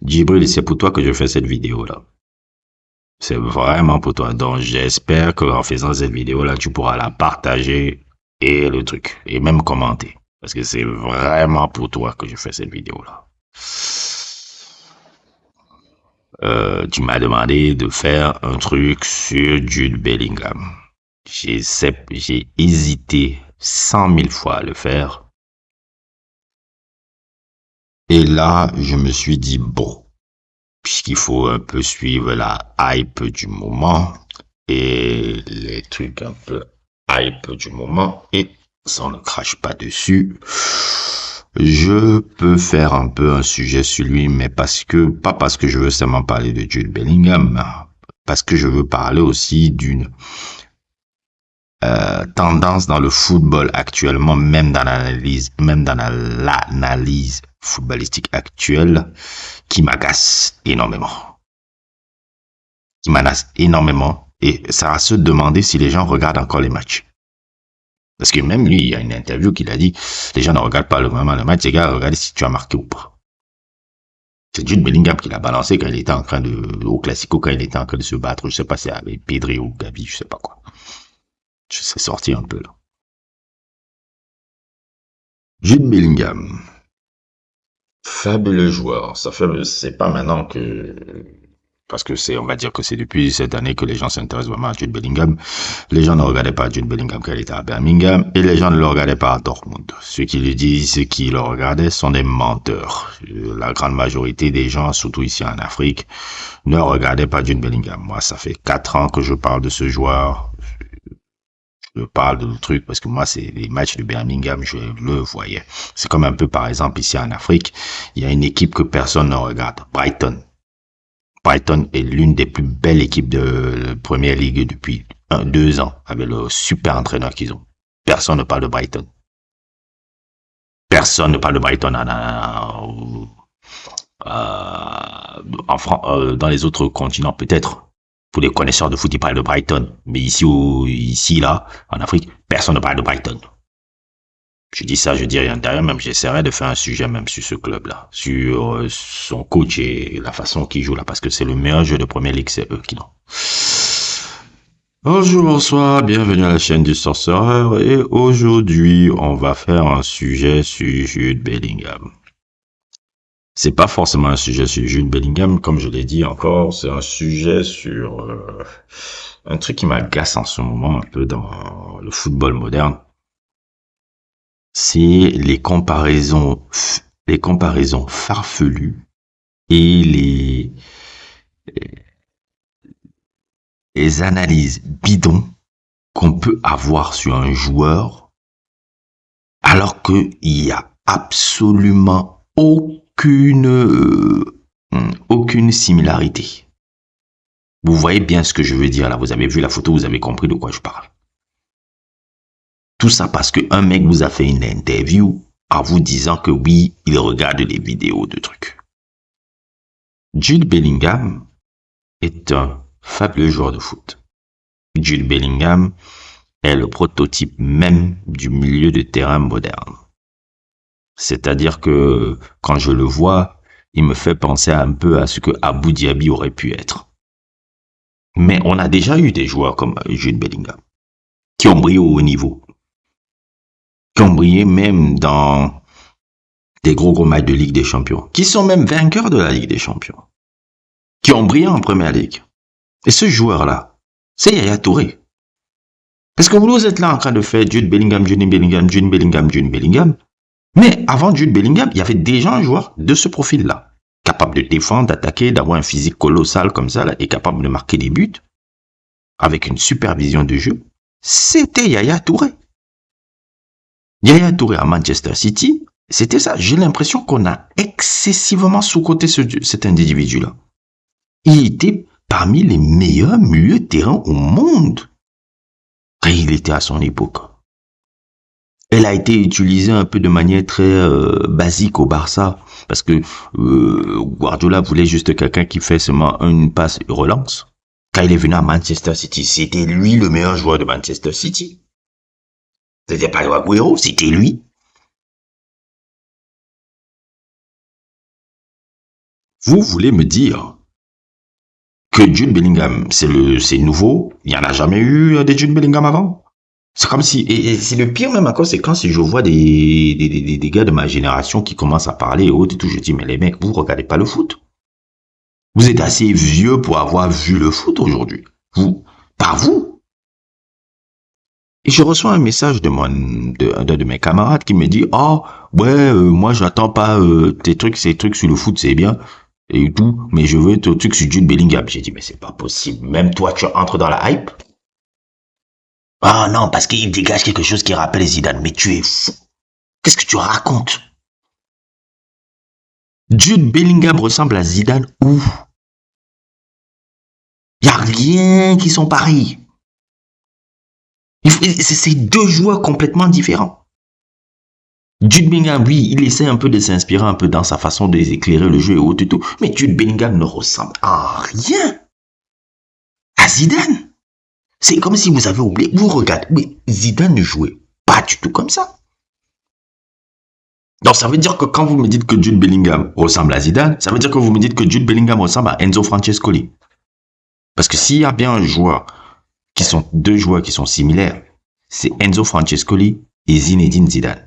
Djibril, c'est pour toi que je fais cette vidéo-là. C'est vraiment pour toi. Donc, j'espère qu'en faisant cette vidéo-là, tu pourras la partager et le truc. Et même commenter. Parce que c'est vraiment pour toi que je fais cette vidéo-là. Tu m'as demandé de faire un truc sur Jude Bellingham. J'ai hésité 100 000 fois à le faire. Et là, je me suis dit, bon, puisqu'il faut un peu suivre la hype du moment et les trucs un peu hype du moment, et ça ne crache pas dessus, je peux faire un peu un sujet sur lui, mais pas parce que je veux seulement parler de Jude Bellingham, parce que je veux parler aussi d'une tendance dans le football actuellement, même dans l'analyse footballistique actuelle, qui m'agace énormément. Qui m'agace énormément. Et ça va se demander si les gens regardent encore les matchs. Parce que même lui, il y a une interview qu'il a dit, les gens ne regardent pas vraiment le match, les gars, regardez si tu as marqué ou pas. C'est Jude Bellingham qui l'a balancé quand il était en train au Classico, quand il était en train de se battre, je sais pas si avec Pedri ou Gavi, je sais pas quoi. Je sais sorti un peu là. Jude Bellingham. Fabuleux joueur. C'est pas maintenant que, parce que on va dire que c'est depuis cette année que les gens s'intéressent vraiment à Jude Bellingham. Les gens ne regardaient pas Jude Bellingham quand il était à Birmingham et les gens ne le regardaient pas à Dortmund. Ceux qui le disent, ceux qui le regardaient sont des menteurs. La grande majorité des gens, surtout ici en Afrique, ne regardaient pas Jude Bellingham. Moi, ça fait 4 ans que je parle de ce joueur. Je parle de truc parce que moi, c'est les matchs de Birmingham, je le voyais. C'est comme un peu, par exemple, ici en Afrique, il y a une équipe que personne ne regarde, Brighton. Brighton est l'une des plus belles équipes de Première Ligue depuis 2 ans, avec le super entraîneur qu'ils ont. Personne ne parle de Brighton. Personne ne parle de Brighton dans les autres continents, peut-être. Pour les connaisseurs de foot, ils parlent de Brighton. Mais ici, là, en Afrique, personne ne parle de Brighton. Je dis ça, je dis rien. D'ailleurs, même, j'essaierai de faire un sujet même sur ce club-là, sur son coach et la façon qu'il joue là, parce que c'est le meilleur jeu de Première Ligue, c'est eux qui l'ont. Bonjour, bonsoir, bienvenue à la chaîne du Sorcereur, et aujourd'hui, on va faire un sujet sur Jude Bellingham. C'est pas forcément un sujet sur Jude Bellingham, comme je l'ai dit encore, c'est un sujet sur un truc qui m'agace en ce moment un peu dans le football moderne. C'est les comparaisons farfelues et les analyses bidons qu'on peut avoir sur un joueur alors qu'il y a absolument aucune similarité. Vous voyez bien ce que je veux dire là, vous avez vu la photo, vous avez compris de quoi je parle. Tout ça parce qu'un mec vous a fait une interview en vous disant que oui, il regarde les vidéos de trucs. Jude Bellingham est un fabuleux joueur de foot. Jude Bellingham est le prototype même du milieu de terrain moderne. C'est-à-dire que quand je le vois, il me fait penser un peu à ce que Abou Diaby aurait pu être. Mais on a déjà eu des joueurs comme Jude Bellingham qui ont brillé au haut niveau, qui ont brillé même dans des gros matchs de Ligue des Champions, qui sont même vainqueurs de la Ligue des Champions, qui ont brillé en Première Ligue. Et ce joueur-là, c'est Yaya Touré. Parce que vous êtes là en train de faire Jude Bellingham, Jude Bellingham, Jude Bellingham, Jude Bellingham. Mais avant Jude Bellingham, il y avait déjà un joueur de ce profil-là, capable de défendre, d'attaquer, d'avoir un physique colossal comme ça, là, et capable de marquer des buts, avec une supervision de jeu. C'était Yaya Touré. Yaya Touré à Manchester City, c'était ça. J'ai l'impression qu'on a excessivement sous-coté cet individu-là. Il était parmi les meilleurs milieux de terrain au monde quand il était à son époque. Elle a été utilisée un peu de manière très basique au Barça parce que Guardiola voulait juste quelqu'un qui fait seulement une passe et relance. Quand il est venu à Manchester City, c'était lui le meilleur joueur de Manchester City. C'était pas Agüero, c'était lui. Vous voulez me dire que Jude Bellingham, c'est nouveau, il n'y en a jamais eu des Jude Bellingham avant? C'est comme si, et c'est le pire même encore, c'est quand si je vois des gars de ma génération qui commencent à parler et autres et tout, je dis, mais les mecs, vous regardez pas le foot. Vous êtes assez vieux pour avoir vu le foot aujourd'hui. Vous, pas vous. Et je reçois un message d'un de mes camarades qui me dit, oh, ouais, moi j'attends pas ces trucs sur le foot, c'est bien et tout, mais je veux tes trucs sur Jude Bellingham. J'ai dit, mais c'est pas possible. Même toi, tu entres dans la hype. Ah non, parce qu'il dégage quelque chose qui rappelle Zidane. Mais tu es fou. Qu'est-ce que tu racontes? Jude Bellingham ressemble à Zidane où? Il n'y a rien qui sont pareils. C'est deux joueurs complètement différents. Jude Bellingham, oui, il essaie un peu de s'inspirer un peu dans sa façon d'éclairer le jeu et autres et tout. Mais Jude Bellingham ne ressemble en rien à Zidane. C'est comme si vous avez oublié. Vous regardez, mais Zidane ne jouait pas du tout comme ça. Donc ça veut dire que quand vous me dites que Jude Bellingham ressemble à Zidane, ça veut dire que vous me dites que Jude Bellingham ressemble à Enzo Francescoli. Parce que s'il y a bien deux joueurs qui sont similaires, c'est Enzo Francescoli et Zinedine Zidane.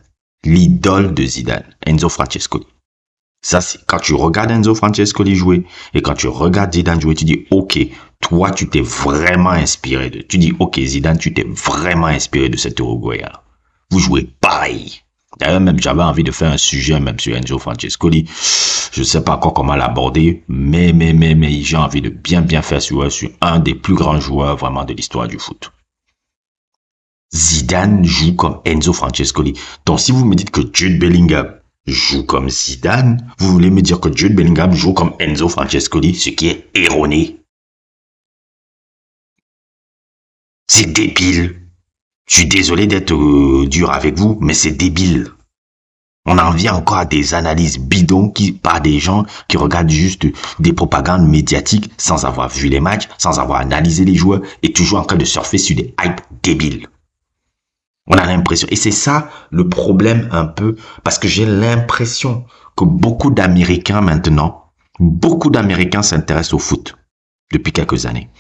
L'idole de Zidane, Enzo Francescoli. Ça, c'est quand tu regardes Enzo Francescoli jouer et quand tu regardes Zidane jouer, tu dis, ok, toi, tu t'es vraiment inspiré de. Tu dis, ok, Zidane, tu t'es vraiment inspiré de cet Uruguayen-là. Vous jouez pareil. D'ailleurs, même, j'avais envie de faire un sujet même sur Enzo Francescoli. Je ne sais pas encore comment l'aborder, mais j'ai envie de bien faire sur un des plus grands joueurs vraiment de l'histoire du foot. Zidane joue comme Enzo Francescoli. Donc, si vous me dites que Jude Bellingham joue comme Zidane, vous voulez me dire que Jude Bellingham joue comme Enzo Francescoli, ce qui est erroné. C'est débile. Je suis désolé d'être dur avec vous, mais c'est débile. On en vient encore à des analyses bidons par des gens qui regardent juste des propagandes médiatiques sans avoir vu les matchs, sans avoir analysé les joueurs et toujours en train de surfer sur des hypes débiles. On a l'impression, et c'est ça le problème un peu, parce que j'ai l'impression que beaucoup d'Américains maintenant, beaucoup d'Américains s'intéressent au foot depuis quelques années.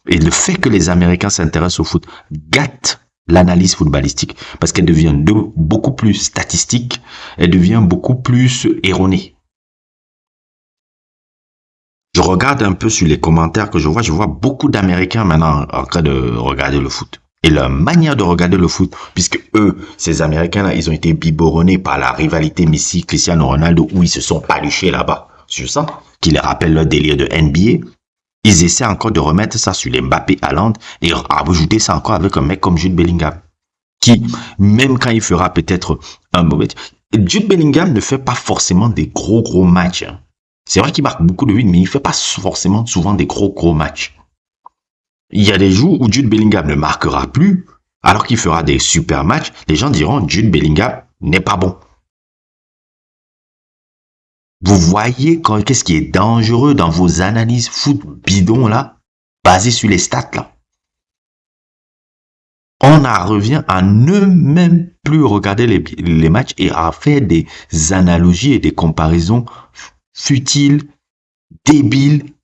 Et le fait que les Américains s'intéressent au foot gâte l'analyse footballistique parce qu'elle devient beaucoup plus statistique, elle devient beaucoup plus erronée. Je regarde un peu sur les commentaires que je vois beaucoup d'Américains maintenant en train de regarder le foot. Et leur manière de regarder le foot, puisque eux, ces Américains-là, ils ont été biberonnés par la rivalité Messi-Cristiano Ronaldo où ils se sont paluchés là-bas. C'est ça qui les rappelle leur délire de NBA. Ils essaient encore de remettre ça sur les Mbappé Haaland et ajouter ça encore avec un mec comme Jude Bellingham. Qui, même quand il fera peut-être un mauvais... Jude Bellingham ne fait pas forcément des gros matchs. Hein. C'est vrai qu'il marque beaucoup de buts, mais il ne fait pas forcément souvent des gros matchs. Il y a des jours où Jude Bellingham ne marquera plus, alors qu'il fera des super matchs. Les gens diront Jude Bellingham n'est pas bon. Vous voyez qu'est-ce qui est dangereux dans vos analyses foot bidons là, basées sur les stats là. On en revient à ne même plus regarder les matchs et à faire des analogies et des comparaisons futiles, débiles,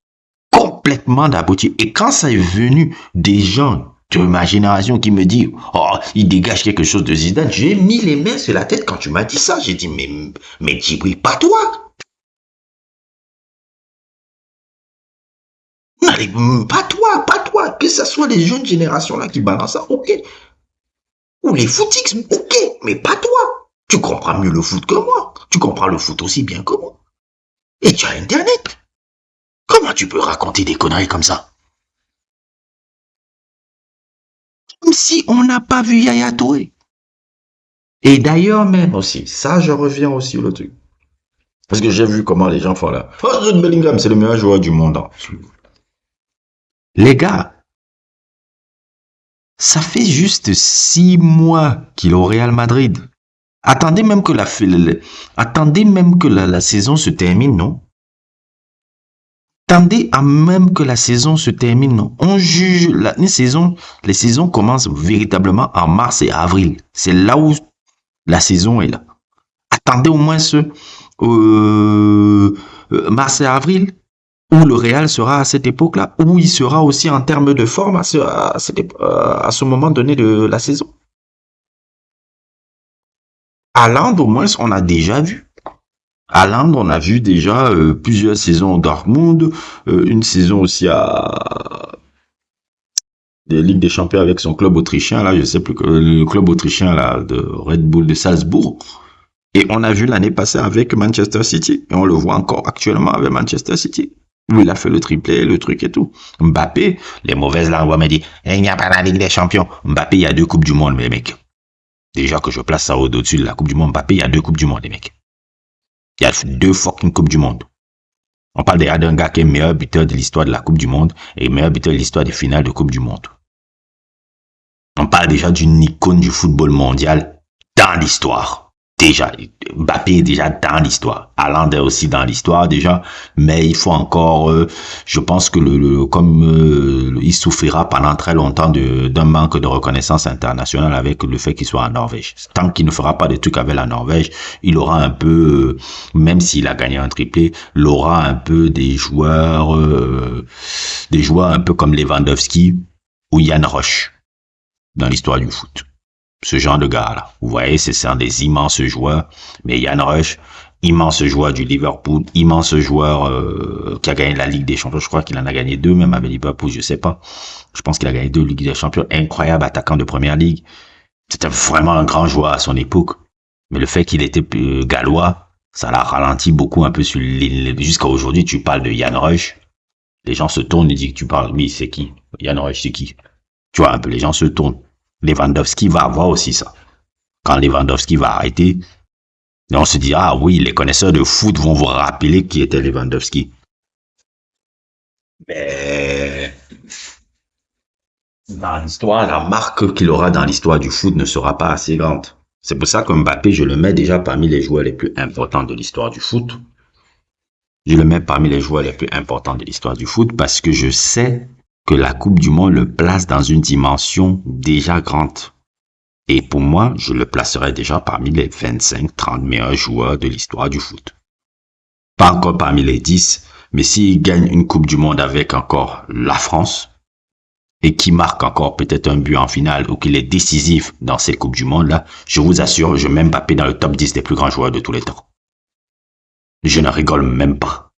complètement d'aboutir. Et quand ça est venu des gens de ma génération qui me disent « Oh, il dégage quelque chose de Zidane », j'ai mis les mains sur la tête quand tu m'as dit ça. J'ai dit « Mais Djibril, pas toi !» Allez, pas toi, que ce soit les jeunes générations là qui balancent ça, ok. Ou les footix, ok, mais pas toi. Tu comprends mieux le foot que moi. Tu comprends le foot aussi bien que moi. Et tu as Internet. Comment tu peux raconter des conneries comme ça? Comme si on n'a pas vu Yaya Touré. Et d'ailleurs même aussi, ça je reviens aussi au truc. Parce que j'ai vu comment les gens font là. Oh, Jude Bellingham, c'est le meilleur joueur du monde. Les gars, ça fait juste 6 mois qu'il est au Real Madrid. Attendez même que la saison se termine, non? Attendez à même que la saison se termine, non? On juge les saisons commencent véritablement en mars et avril. C'est là où la saison est là. Attendez au moins mars et avril, où le Real sera à cette époque-là, où il sera aussi en termes de forme à ce moment donné de la saison. Haaland, au moins, on a déjà vu. Haaland, on a vu déjà plusieurs saisons au Dortmund, une saison aussi à des Ligues des Champions avec son club autrichien, là, je sais plus que le club autrichien là de Red Bull de Salzbourg. Et on a vu l'année passée avec Manchester City. Et on le voit encore actuellement avec Manchester City. Où il a fait le triplé, le truc et tout. Mbappé, les mauvaises langues me disent, il n'y a pas la Ligue des Champions. Mbappé, il y a 2 Coupes du Monde, les mecs. Déjà que je place ça au-dessus de la Coupe du Monde, Mbappé, il y a 2 Coupes du Monde, les mecs. Il y a 2 fucking Coupes du Monde. On parle déjà d'un gars qui est meilleur buteur de l'histoire de la Coupe du Monde et meilleur buteur de l'histoire des finales de Coupe du Monde. On parle déjà d'une icône du football mondial dans l'histoire. Déjà, Mbappé est déjà dans l'histoire. Haaland est aussi dans l'histoire déjà, mais il faut encore, je pense que il souffrira pendant très longtemps d'un manque de reconnaissance internationale avec le fait qu'il soit en Norvège. Tant qu'il ne fera pas des trucs avec la Norvège, il aura un peu, même s'il a gagné un triplé, il aura un peu des joueurs un peu comme Lewandowski ou Jan Roche dans l'histoire du foot. Ce genre de gars-là. Vous voyez, c'est un des immenses joueurs. Mais Jan Rush, immense joueur du Liverpool, immense joueur qui a gagné la Ligue des Champions. Je crois qu'il en a gagné 2 même avec Liverpool, je sais pas. Je pense qu'il a gagné 2 Ligues des Champions. Incroyable attaquant de première ligue. C'était vraiment un grand joueur à son époque. Mais le fait qu'il était gallois, ça l'a ralenti beaucoup un peu sur jusqu'à aujourd'hui. Tu parles de Jan Rush. Les gens se tournent et disent que tu parles. Oui, c'est qui? Jan Rush, c'est qui? Tu vois, un peu, les gens se tournent. Lewandowski va avoir aussi ça. Quand Lewandowski va arrêter, on se dit, ah oui, les connaisseurs de foot vont vous rappeler qui était Lewandowski. Mais dans l'histoire, la marque qu'il aura dans l'histoire du foot ne sera pas assez grande. C'est pour ça que Mbappé, je le mets déjà parmi les joueurs les plus importants de l'histoire du foot. Je le mets parmi les joueurs les plus importants de l'histoire du foot parce que je sais que la Coupe du Monde le place dans une dimension déjà grande. Et pour moi, je le placerai déjà parmi les 25-30 meilleurs joueurs de l'histoire du foot. Pas encore parmi les 10, mais s'il gagne une Coupe du Monde avec encore la France, et qui marque encore peut-être un but en finale ou qu'il est décisif dans cette Coupe du Monde-là, je vous assure, je mets Mbappé dans le top 10 des plus grands joueurs de tous les temps. Je ne rigole même pas.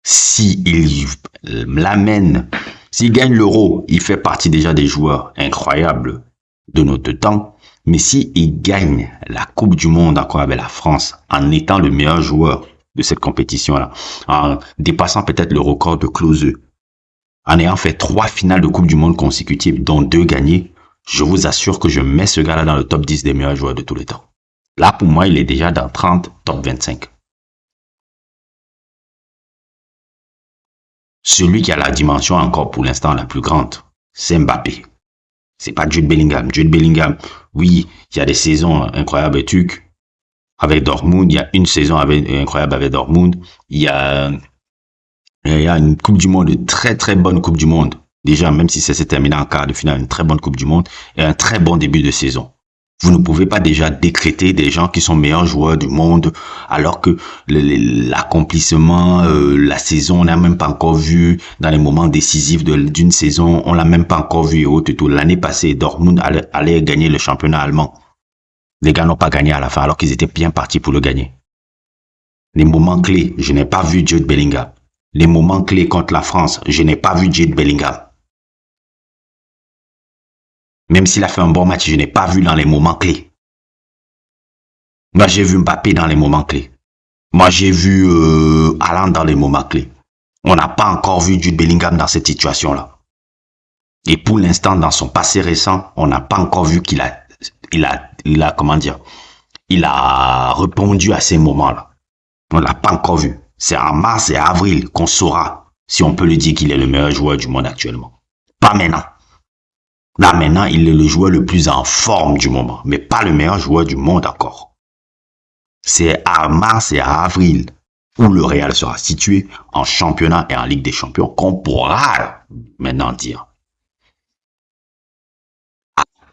S'il l'amène, s'il gagne l'Euro, il fait partie déjà des joueurs incroyables de notre temps. Mais s'il gagne la Coupe du Monde encore avec la France en étant le meilleur joueur de cette compétition-là, en dépassant peut-être le record de Klose, en ayant fait 3 finales de Coupe du Monde consécutives, dont 2 gagnées, je vous assure que je mets ce gars-là dans le top 10 des meilleurs joueurs de tous les temps. Là, pour moi, il est déjà dans 30, top 25. Celui qui a la dimension encore pour l'instant la plus grande, c'est Mbappé. C'est pas Jude Bellingham. Jude Bellingham, oui, il y a des saisons incroyables et trucs avec Dortmund. Il y a une saison incroyable avec Dortmund. Il y a une Coupe du Monde, une très très bonne Coupe du Monde. Déjà, même si ça s'est terminé en quart de finale, une très bonne Coupe du Monde et un très bon début de saison. Vous ne pouvez pas déjà décréter des gens qui sont meilleurs joueurs du monde alors que l'accomplissement, la saison, on n'a même pas encore vu dans les moments décisifs d'une saison, on l'a même pas encore vu et autres et tout. L'année passée, Dortmund allait gagner le championnat allemand. Les gars n'ont pas gagné à la fin alors qu'ils étaient bien partis pour le gagner. Les moments clés, je n'ai pas vu Jude Bellingham. Les moments clés contre la France, je n'ai pas vu Jude Bellingham. Même s'il a fait un bon match, je n'ai pas vu dans les moments clés. Moi, j'ai vu Mbappé dans les moments clés. Moi, j'ai vu Haaland dans les moments clés. On n'a pas encore vu Jude Bellingham dans cette situation-là. Et pour l'instant, dans son passé récent, on n'a pas encore vu qu'il a, comment dire, il a répondu à ces moments-là. On l'a pas encore vu. C'est en mars et avril qu'on saura si on peut lui dire qu'il est le meilleur joueur du monde actuellement. Pas maintenant. Là, maintenant, il est le joueur le plus en forme du moment, mais pas le meilleur joueur du monde encore. C'est à mars et à avril où le Real sera situé en championnat et en Ligue des Champions qu'on pourra maintenant dire.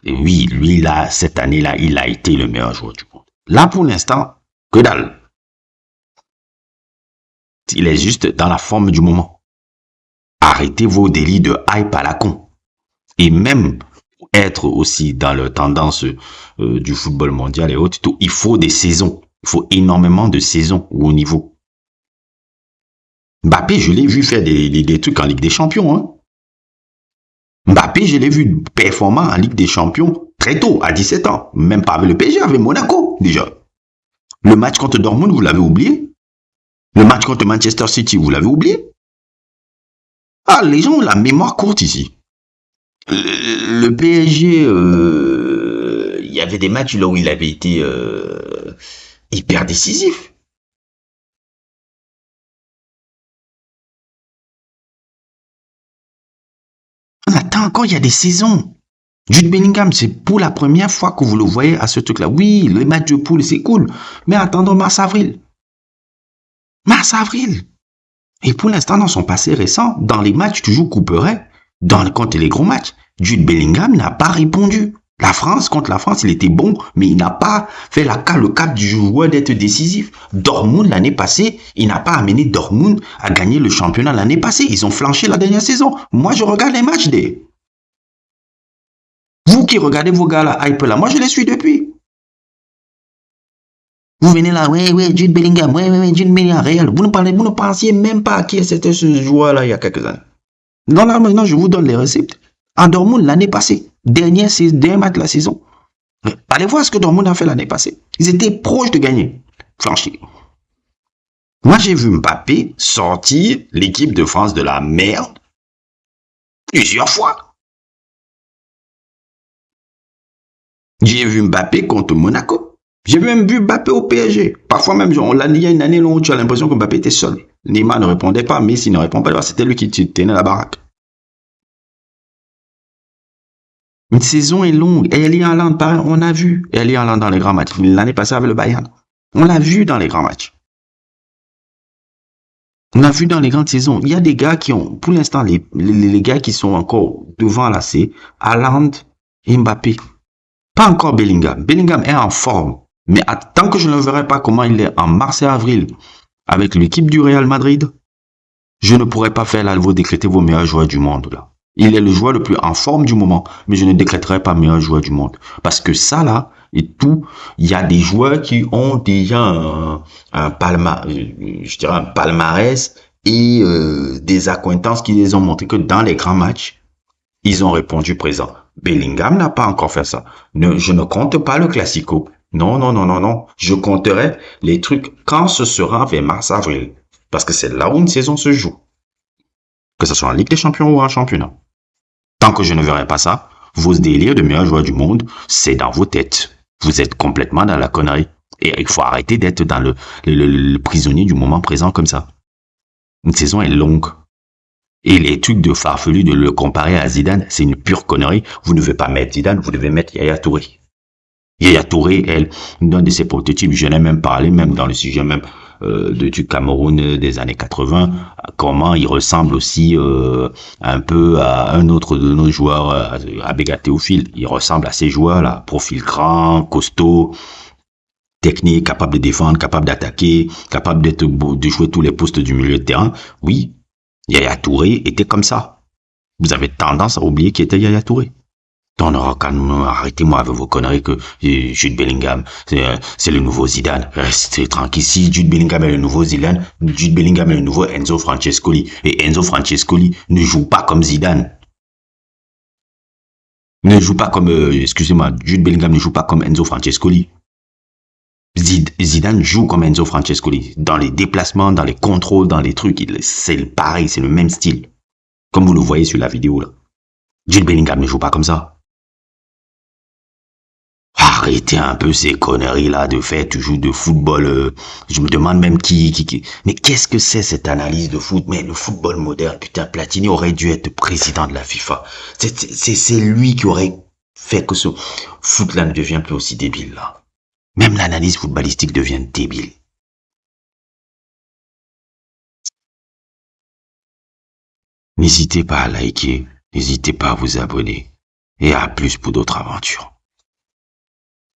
Et oui, lui, là, cette année-là, il a été le meilleur joueur du monde. Là, pour l'instant, que dalle. Il est juste dans la forme du moment. Arrêtez vos délits de hype à la con. Et même être aussi dans la tendance du football mondial et autres, il faut des saisons. Il faut énormément de saisons au haut niveau. Mbappé, je l'ai vu faire des trucs en Ligue des Champions. Hein. Mbappé, je l'ai vu performant en Ligue des Champions très tôt, à 17 ans. Même pas avec le PSG, avec Monaco, déjà. Le match contre Dortmund, vous l'avez oublié. Le match contre Manchester City, vous l'avez oublié. Ah, les gens ont la mémoire courte ici. Le PSG, il y avait des matchs là où il avait été hyper décisif. On attend encore, il y a des saisons. Jude Bellingham, c'est pour la première fois que vous le voyez à ce truc-là. Oui, le match de poule, c'est cool. Mais attendons mars-avril. Mars-avril. Et pour l'instant, dans son passé récent, dans les matchs toujours couperets, contre les gros matchs, Jude Bellingham n'a pas répondu. La France, contre la France, il était bon, mais il n'a pas fait le cap du joueur d'être décisif. Dortmund, l'année passée, il n'a pas amené Dortmund à gagner le championnat l'année passée. Ils ont flanché la dernière saison. Moi, je regarde les matchs des... Vous qui regardez vos gars là, hype là, moi je les suis depuis. Vous venez là, ouais, Jude Bellingham, ouais, Jude Bellingham, réel. Vous ne pensiez même pas à qui c'était ce joueur là il y a quelques années. Non, là maintenant, je vous donne les réceptes. En Dortmund l'année passée, dernier match de la saison. Allez voir ce que Dortmund a fait l'année passée. Ils étaient proches de gagner. Franchement. Moi, j'ai vu Mbappé sortir l'équipe de France de la merde plusieurs fois. J'ai vu Mbappé contre Monaco. J'ai même vu Mbappé au PSG. Parfois même, il y a une année où tu as l'impression que Mbappé était seul. Neymar ne répondait pas, Messi ne répondait pas. C'était lui qui tenait la baraque. Une saison est longue. Erling Haaland, pareil, on a vu Erling Haaland dans les grands matchs. L'année passée avec le Bayern. On l'a vu dans les grands matchs. On l'a vu dans les grandes saisons. Il y a des gars qui ont, pour l'instant, les gars qui sont encore devant là, c'est Haaland et Mbappé. Pas encore Bellingham. Bellingham est en forme. Mais tant que je ne verrai pas comment il est en mars et avril avec l'équipe du Real Madrid, je ne pourrai pas faire là, vous décréter vos meilleurs joueurs du monde là. Il est le joueur le plus en forme du moment, mais je ne décréterai pas meilleur joueur du monde. Parce que ça là, et tout, il y a des joueurs qui ont déjà un palmarès et des accointances qui les ont montré que dans les grands matchs, ils ont répondu présent. Bellingham n'a pas encore fait ça. Je ne compte pas le Classico. Non. Je compterai les trucs quand ce sera vers mars-avril. Parce que c'est là où une saison se joue. Que ce soit en Ligue des Champions ou en championnat. Tant que je ne verrai pas ça, vos délires de meilleurs joueurs du monde, c'est dans vos têtes. Vous êtes complètement dans la connerie. Et il faut arrêter d'être dans le prisonnier du moment présent comme ça. Une saison est longue. Et les trucs de farfelu de le comparer à Zidane, c'est une pure connerie. Vous ne devez pas mettre Zidane, vous devez mettre Yaya Touré. Yaya Touré, elle, d'un de ses prototypes, je l'ai même parlé, même dans le sujet même du Cameroun des années 80, comment il ressemble aussi un peu à un autre de nos joueurs, à Bega Théophile. Il ressemble à ces joueurs-là, profil grand, costaud, technique, capable de défendre, capable d'attaquer, capable de jouer tous les postes du milieu de terrain. Oui, Yaya Touré était comme ça. Vous avez tendance à oublier qui était Yaya Touré. Arrêtez-moi avec vos conneries que Jude Bellingham, c'est le nouveau Zidane. Restez tranquille. Si Jude Bellingham est le nouveau Zidane, Jude Bellingham est le nouveau Enzo Francescoli. Et Enzo Francescoli ne joue pas comme Zidane. Ne joue pas comme, excusez-moi, Jude Bellingham ne joue pas comme Enzo Francescoli. Zidane joue comme Enzo Francescoli. Dans les déplacements, dans les contrôles, dans les trucs, c'est pareil, c'est le même style. Comme vous le voyez sur la vidéo là. Jude Bellingham ne joue pas comme ça. Arrêtez un peu ces conneries là de faire toujours de football. Je me demande même qui. Mais qu'est-ce que c'est cette analyse de foot? Mais le football moderne, putain, Platini aurait dû être président de la FIFA. C'est lui qui aurait fait que ce foot là ne devient plus aussi débile là. Même l'analyse footballistique devient débile. N'hésitez pas à liker, n'hésitez pas à vous abonner. Et à plus pour d'autres aventures.